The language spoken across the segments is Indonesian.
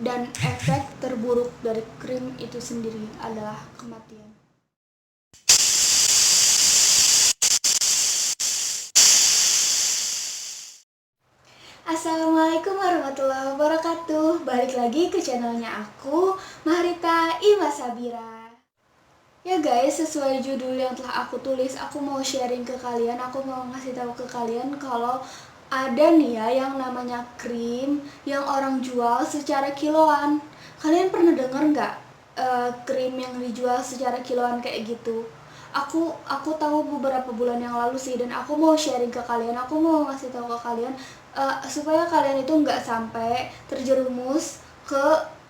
dan efek terburuk dari krim itu sendiri adalah kematian. Assalamualaikum warahmatullahi wabarakatuh. Balik lagi ke channelnya aku, Mahrita Ima Sabira. Ya guys, sesuai judul yang telah aku tulis, aku mau sharing ke kalian, aku mau ngasih tahu ke kalian kalau ada nih ya yang namanya krim yang orang jual secara kiloan. Kalian pernah denger nggak krim yang dijual secara kiloan kayak gitu? Aku tahu beberapa bulan yang lalu sih, dan aku mau sharing ke kalian, aku mau ngasih tahu ke kalian supaya kalian itu nggak sampai terjerumus ke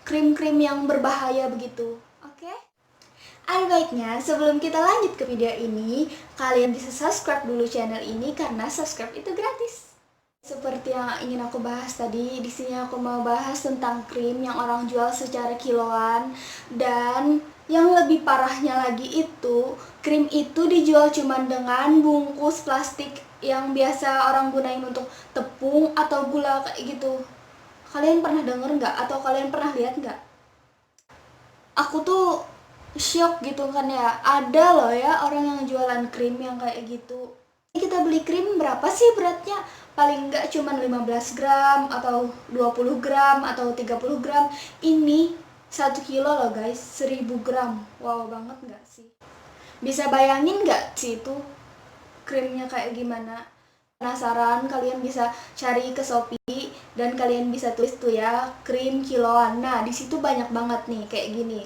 krim-krim yang berbahaya begitu. Oke? Ada baiknya sebelum kita lanjut ke video ini, kalian bisa subscribe dulu channel ini karena subscribe itu gratis. Seperti yang ingin aku bahas tadi, di sini aku mau bahas tentang krim yang orang jual secara kiloan, dan yang lebih parahnya lagi itu, krim itu dijual cuma dengan bungkus plastik yang biasa orang gunain untuk tepung atau gula kayak gitu. Kalian pernah denger nggak? Atau kalian pernah lihat nggak? Aku tuh shock gitu kan ya, ada loh ya orang yang jualan krim yang kayak gitu. Kita beli krim berapa sih beratnya? Paling enggak cuman 15 gram atau 20 gram atau 30 gram. Ini 1 kilo loh guys, 1000 gram. Wow banget nggak sih? Bisa bayangin nggak sih itu krimnya kayak gimana? Penasaran? Kalian bisa cari ke Shopee dan kalian bisa tulis tuh ya, krim kiloan. Nah, di situ banyak banget nih kayak gini.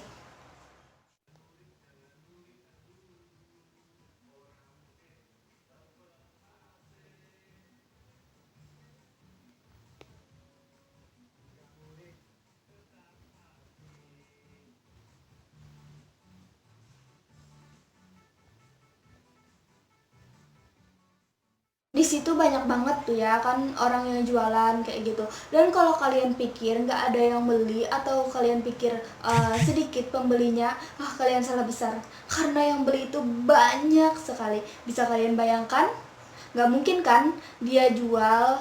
Di situ banyak banget tuh ya kan orang yang jualan kayak gitu. Dan kalau kalian pikir nggak ada yang beli, atau kalian pikir sedikit pembelinya, kalian salah besar. Karena yang beli itu banyak sekali. Bisa kalian bayangkan? Nggak mungkin kan dia jual,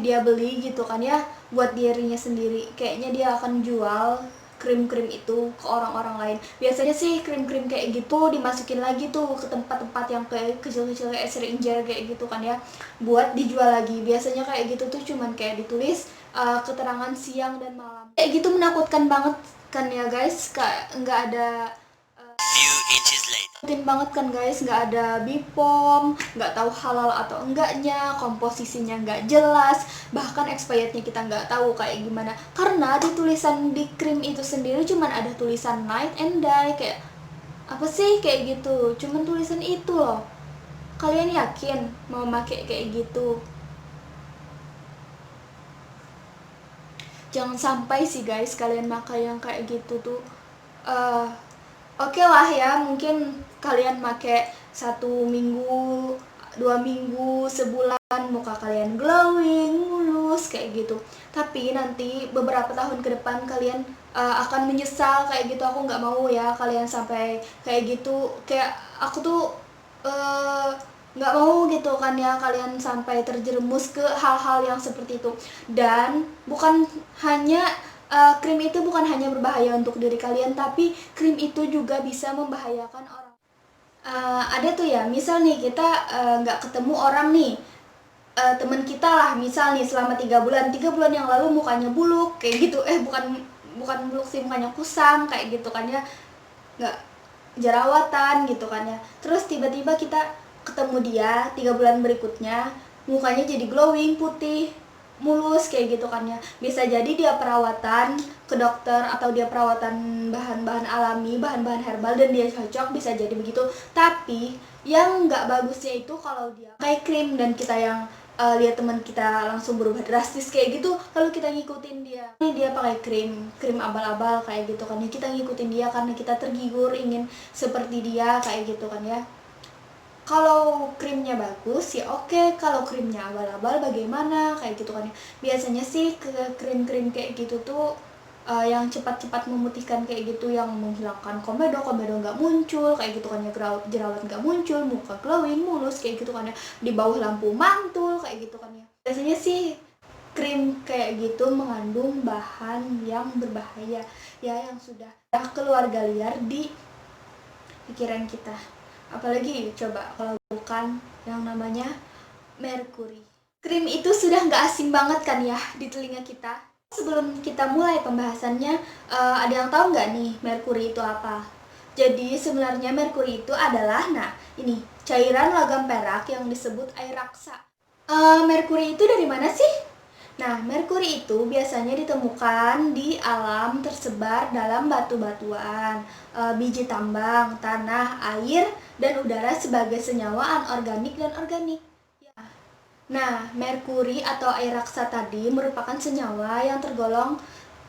dia beli gitu kan ya buat dirinya sendiri. Kayaknya dia akan jual krim-krim itu ke orang-orang lain. Biasanya sih krim-krim kayak gitu dimasukin lagi tuh ke tempat-tempat yang kayak kecil-kecil kayak syringe kayak gitu kan ya, buat dijual lagi. Biasanya kayak gitu tuh cuman kayak ditulis keterangan siang dan malam. Kayak gitu menakutkan banget kan ya guys, kayak nggak ada rutin banget kan guys, nggak ada BPOM, nggak tahu halal atau enggaknya, komposisinya nggak jelas, bahkan expirednya kita nggak tahu kayak gimana, karena di tulisan di krim itu sendiri cuman ada tulisan night and day. Kayak apa sih kayak gitu, cuman tulisan itu loh. Kalian yakin mau pakai kayak gitu? Jangan sampai sih guys kalian pakai yang kayak gitu tuh. uh, Oke lah ya, mungkin kalian pakai 1 minggu, 2 minggu, sebulan, muka kalian glowing, mulus kayak gitu. Tapi nanti beberapa tahun ke depan kalian akan menyesal kayak gitu. Aku nggak mau ya kalian sampai kayak gitu. Kayak aku tuh uh, nggak mau gitu kan ya kalian sampai terjerumus ke hal-hal yang seperti itu. Dan bukan hanya krim itu bukan hanya berbahaya untuk diri kalian, tapi krim itu juga bisa membahayakan orang. Ada tuh ya, misal nih kita nggak ketemu orang nih, teman kita lah, misal nih selama 3 bulan yang lalu mukanya buluk kayak gitu, bukan bukan buluk sih, mukanya kusam kayak gitu kan ya, nggak jerawatan gitu kan ya. Terus tiba-tiba kita ketemu dia 3 bulan berikutnya, mukanya jadi glowing, putih, mulus kayak gitu kan ya. Bisa jadi dia perawatan ke dokter, atau dia perawatan bahan-bahan alami, bahan-bahan herbal, dan dia cocok, bisa jadi begitu. Tapi yang nggak bagusnya itu kalau dia kayak krim dan kita yang lihat teman kita langsung berubah drastis kayak gitu, lalu kita ngikutin dia. Ini dia pakai krim abal-abal kayak gitu kan ya, kita ngikutin dia karena kita tergiur ingin seperti dia kayak gitu kan ya. Kalau krimnya bagus ya oke, kalau krimnya abal-abal bagaimana kayak gitu kan ya. Biasanya sih ke krim-krim kayak gitu tuh yang cepat-cepat memutihkan kayak gitu, yang menghilangkan komedo nggak muncul kayak gitu kan ya, jerawat nggak muncul, muka glowing, mulus kayak gitu kan ya, di bawah lampu mantul kayak gitu kan ya. Biasanya sih krim kayak gitu mengandung bahan yang berbahaya ya, yang sudah keluarga liar di pikiran kita. Apalagi coba kalau bukan yang namanya merkuri. Krim itu sudah nggak asing banget kan ya di telinga kita. Sebelum kita mulai pembahasannya, ada yang tahu nggak nih merkuri itu apa? Jadi sebenarnya merkuri itu adalah, nah ini, cairan logam perak yang disebut air raksa. Merkuri itu dari mana sih? Nah, merkuri itu biasanya ditemukan di alam tersebar dalam batu-batuan, biji tambang, tanah, air, dan udara sebagai senyawa anorganik dan organik. Nah, merkuri atau air raksa tadi merupakan senyawa yang tergolong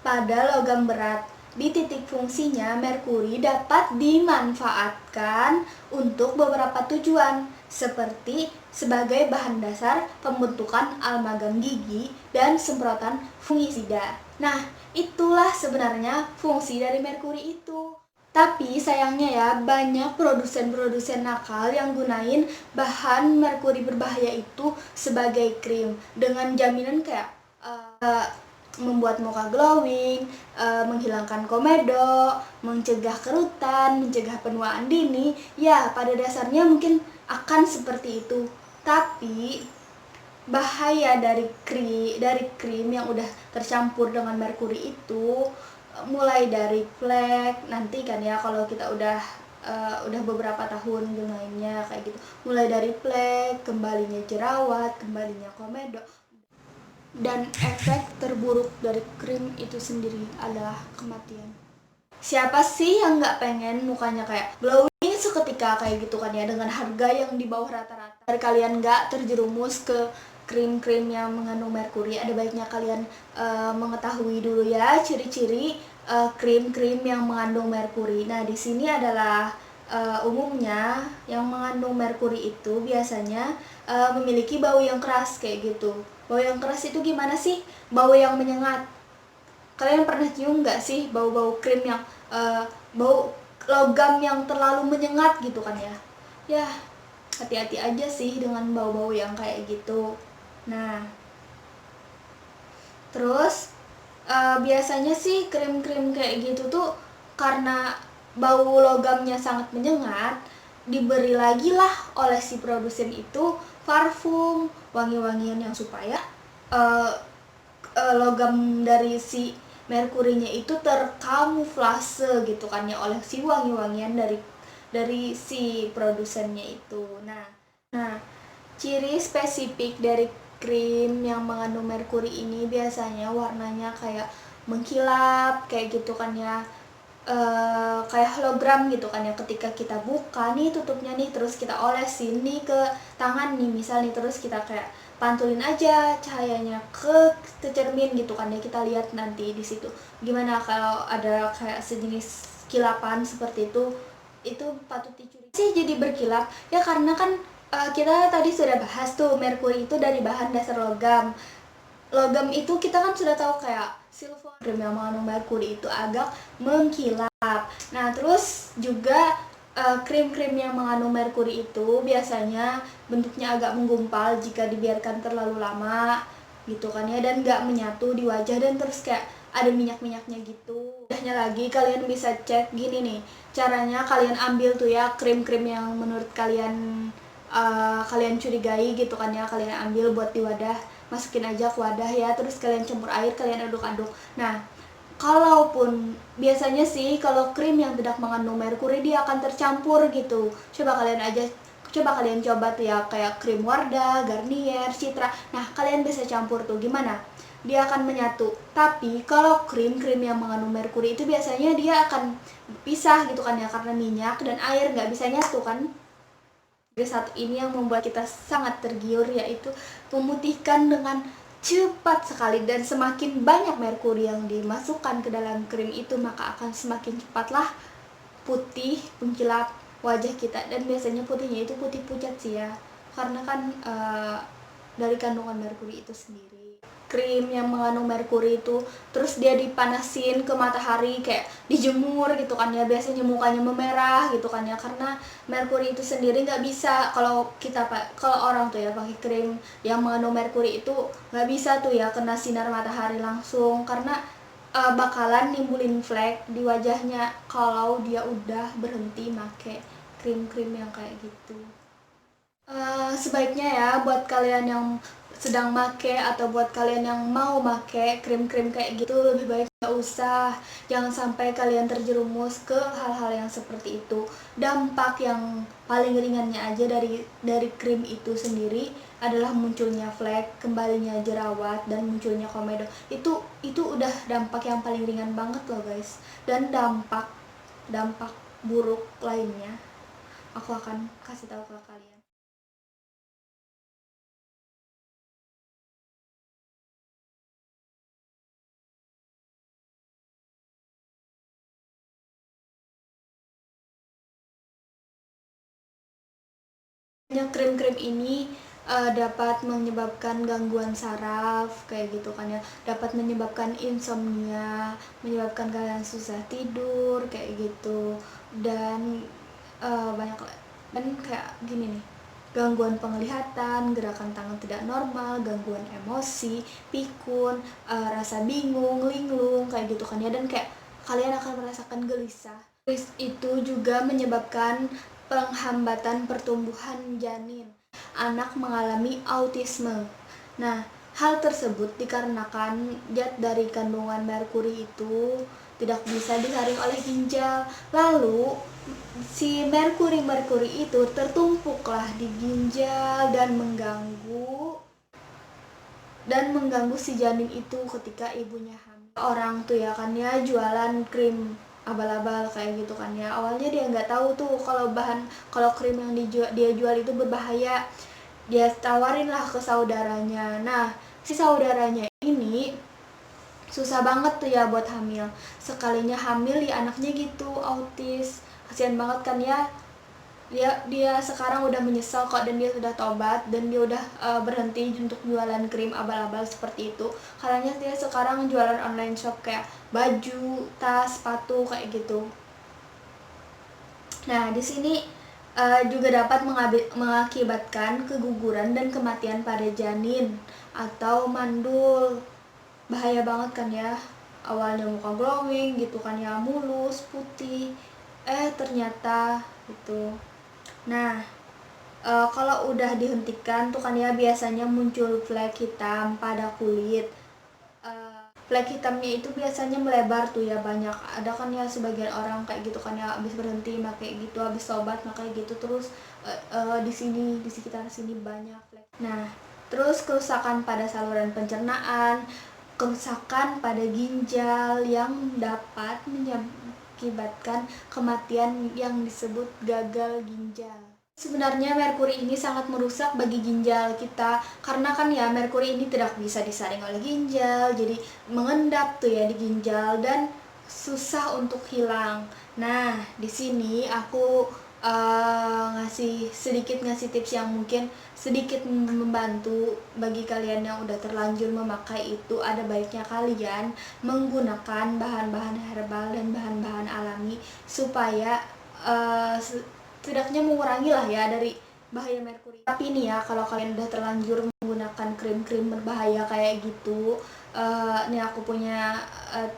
pada logam berat. Di titik fungsinya, merkuri dapat dimanfaatkan untuk beberapa tujuan, seperti sebagai bahan dasar pembentukan amalgam gigi dan semprotan fungisida. Nah, itulah sebenarnya fungsi dari merkuri itu. Tapi sayangnya ya, banyak produsen-produsen nakal yang gunain bahan merkuri berbahaya itu sebagai krim dengan jaminan kayak membuat muka glowing, menghilangkan komedo, mencegah kerutan, mencegah penuaan dini. Ya, pada dasarnya mungkin akan seperti itu. Tapi bahaya dari krim yang udah tercampur dengan merkuri itu mulai dari flek nanti kan ya, kalau kita udah beberapa tahun gunainnya kayak gitu, mulai dari flek, kembalinya jerawat, kembalinya komedo, dan efek terburuk dari krim itu sendiri adalah kematian. Siapa sih yang nggak pengen mukanya kayak glowing seketika kayak gitu kan ya, dengan harga yang di bawah rata-rata? Dari kalian nggak terjerumus ke krim-krim yang mengandung merkuri, ada baiknya kalian mengetahui dulu ya ciri-ciri krim-krim yang mengandung merkuri. Nah, di sini adalah umumnya yang mengandung merkuri itu biasanya memiliki bau yang keras kayak gitu. Bau yang keras itu gimana sih? Bau yang menyengat. Kalian pernah cium nggak sih bau-bau krim yang bau logam yang terlalu menyengat gitu kan ya? Ya, hati-hati aja sih dengan bau-bau yang kayak gitu. Nah, terus biasanya sih krim-krim kayak gitu tuh karena bau logamnya sangat menyengat, diberi lagi lah oleh si produsen itu parfum, wangi-wangian yang supaya logam dari si merkurinya itu terkamuflase gitu kan ya oleh si wangi-wangian dari si produsennya itu. Nah, ciri spesifik dari krim yang mengandung merkuri ini biasanya warnanya kayak mengkilap kayak gitu kan ya, kayak hologram gitu kan ya. Ketika kita buka nih tutupnya nih, terus kita olesin nih ke tangan nih misal nih, terus kita kayak pantulin aja cahayanya ke cermin gitu kan ya, kita lihat nanti di situ gimana kalau ada kayak sejenis kilapan seperti itu patut dicuri sih jadi berkilap ya, karena kan kita tadi sudah bahas tuh merkuri itu dari bahan dasar logam. Logam itu kita kan sudah tahu kayak silver, krim yang mengandung merkuri itu agak mengkilap. Nah, terus juga krim-krim yang mengandung merkuri itu biasanya bentuknya agak menggumpal jika dibiarkan terlalu lama gitu kan ya, dan nggak menyatu di wajah, dan terus kayak ada minyak-minyaknya gitu. Udahnya lagi kalian bisa cek gini nih, caranya kalian ambil tuh ya krim-krim yang menurut kalian kalian curigai gitu kan ya, kalian ambil buat di wadah, masukin aja ke wadah ya, terus kalian campur air, kalian aduk-aduk. Nah, kalaupun biasanya sih kalau krim yang tidak mengandung merkuri dia akan tercampur gitu. Coba kalian coba tuh ya, kayak krim Wardah, Garnier, Citra. Nah, kalian bisa campur tuh gimana? Dia akan menyatu. Tapi kalau krim-krim yang mengandung merkuri itu biasanya dia akan pisah gitu kan ya, karena minyak dan air nggak bisa nyatu kan. Satu ini yang membuat kita sangat tergiur, yaitu memutihkan dengan cepat sekali, dan semakin banyak merkuri yang dimasukkan ke dalam krim itu maka akan semakin cepatlah putih mengkilap wajah kita, dan biasanya putihnya itu putih pucat sih ya, karena kan dari kandungan merkuri itu sendiri. krim yang mengandung merkuri itu, terus dia dipanasin ke matahari kayak dijemur gitu kan ya, biasanya mukanya memerah gitu kan ya, karena merkuri itu sendiri nggak bisa kalau orang tuh ya pakai krim yang mengandung merkuri itu nggak bisa tuh ya kena sinar matahari langsung, karena bakalan nimbulin flek di wajahnya kalau dia udah berhenti make krim-krim yang kayak gitu. Sebaiknya ya buat kalian yang sedang make atau buat kalian yang mau make krim-krim kayak gitu, lebih baik nggak usah. Jangan sampai kalian terjerumus ke hal-hal yang seperti itu. Dampak yang paling ringannya aja dari krim itu sendiri adalah munculnya flek, kembalinya jerawat, dan munculnya komedo. Itu udah dampak yang paling ringan banget loh guys. Dan dampak buruk lainnya aku akan kasih tahu ke kalian. Krim-krim ini dapat menyebabkan gangguan saraf kayak gitu kan ya, dapat menyebabkan insomnia, menyebabkan kalian susah tidur kayak gitu, dan banyak dan kayak gini nih, gangguan penglihatan, gerakan tangan tidak normal, gangguan emosi, pikun, rasa bingung, linglung kayak gitu kan ya, dan kayak kalian akan merasakan gelisah. Itu juga menyebabkan penghambatan pertumbuhan janin. Anak mengalami autisme. Nah, hal tersebut dikarenakan zat dari kandungan merkuri itu tidak bisa disaring oleh ginjal. Lalu, si merkuri itu tertumpuklah di ginjal dan mengganggu si janin itu ketika ibunya hamil. Orang tuh ya kan ya jualan krim abal-abal kayak gitu kan ya, awalnya dia nggak tahu tuh kalau krim yang dia jual itu berbahaya. Dia tawarin lah ke saudaranya. Nah, si saudaranya ini susah banget tuh ya buat hamil. Sekalinya hamil ya anaknya gitu autis, kasihan banget kan ya. Dia sekarang udah menyesal kok, dan dia sudah tobat, dan dia udah berhenti untuk jualan krim abal-abal seperti itu, karena dia sekarang jualan online shop kayak baju, tas, sepatu kayak gitu. Nah, di sini juga dapat mengakibatkan keguguran dan kematian pada janin atau mandul. Bahaya banget kan ya, awalnya muka glowing gitu kan ya, mulus, putih, ternyata gitu. Nah, kalau udah dihentikan tuh kan ya biasanya muncul flek hitam pada kulit. Flek hitamnya itu biasanya melebar tuh ya, banyak. Ada kan ya sebagian orang kayak gitu kan ya, habis berhenti pakai gitu, habis tobat pakai gitu, terus di sekitar sini banyak flek. Nah, terus kerusakan pada saluran pencernaan, kerusakan pada ginjal yang dapat mengakibatkan kematian yang disebut gagal ginjal. Sebenarnya merkuri ini sangat merusak bagi ginjal kita, karena kan ya merkuri ini tidak bisa disaring oleh ginjal, jadi mengendap tuh ya di ginjal dan susah untuk hilang. Nah, di sini aku ngasih tips yang mungkin sedikit membantu bagi kalian yang udah terlanjur memakai itu. Ada baiknya kalian menggunakan bahan-bahan herbal dan bahan-bahan alami supaya setidaknya mengurangi lah ya dari bahaya merkuri. Tapi nih ya, kalau kalian udah terlanjur menggunakan krim-krim berbahaya kayak gitu, nih aku punya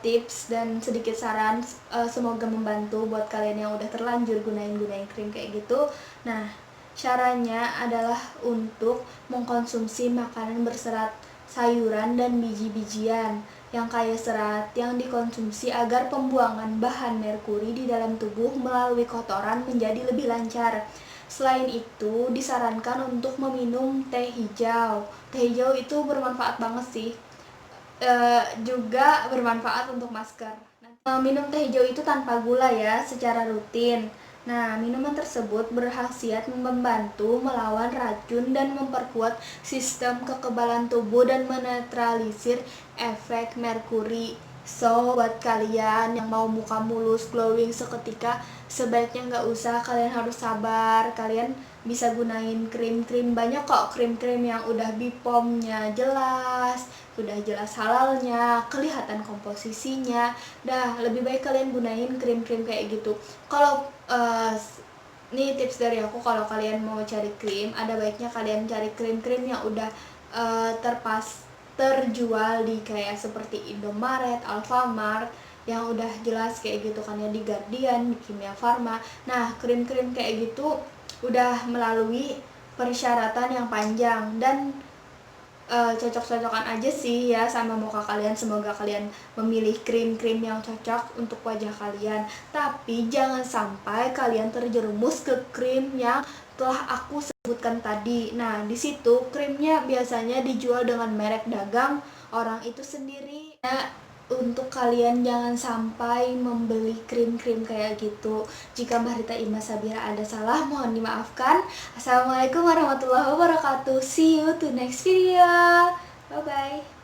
tips dan sedikit saran, semoga membantu buat kalian yang udah terlanjur gunain krim kayak gitu. Nah, caranya adalah untuk mengkonsumsi makanan berserat, sayuran dan biji-bijian yang kaya serat yang dikonsumsi agar pembuangan bahan merkuri di dalam tubuh melalui kotoran menjadi lebih lancar. Selain itu, disarankan untuk meminum teh hijau. Teh hijau itu bermanfaat banget sih. Juga bermanfaat untuk masker. Minum teh hijau itu tanpa gula ya, secara rutin. Nah, minuman tersebut berkhasiat membantu melawan racun dan memperkuat sistem kekebalan tubuh dan menetralisir efek merkuri. So, buat kalian yang mau muka mulus, glowing seketika, sebaiknya nggak usah, kalian harus sabar. Kalian bisa gunain krim-krim, banyak kok krim-krim yang udah BPOM-nya jelas, udah jelas halalnya, kelihatan komposisinya. Dah, lebih baik kalian gunain krim-krim kayak gitu. Kalau nih tips dari aku, kalau kalian mau cari krim, ada baiknya kalian cari krim-krim yang udah terjual di kayak seperti Indomaret, Alfamart, yang udah jelas kayak gitu kan ya, di Guardian, di Kimia Farma. Nah, krim-krim kayak gitu udah melalui persyaratan yang panjang dan cocok-cocokan aja sih ya sama muka kalian. Semoga kalian memilih krim-krim yang cocok untuk wajah kalian. Tapi jangan sampai kalian terjerumus ke krim yang telah aku sebutkan tadi. Nah, di situ krimnya biasanya dijual dengan merek dagang orang itu sendiri. Nah, untuk kalian jangan sampai membeli krim-krim kayak gitu. Jika Mbak Rita Ima Sabira ada salah, mohon dimaafkan. Assalamualaikum warahmatullahi wabarakatuh. See you to next video. Bye bye.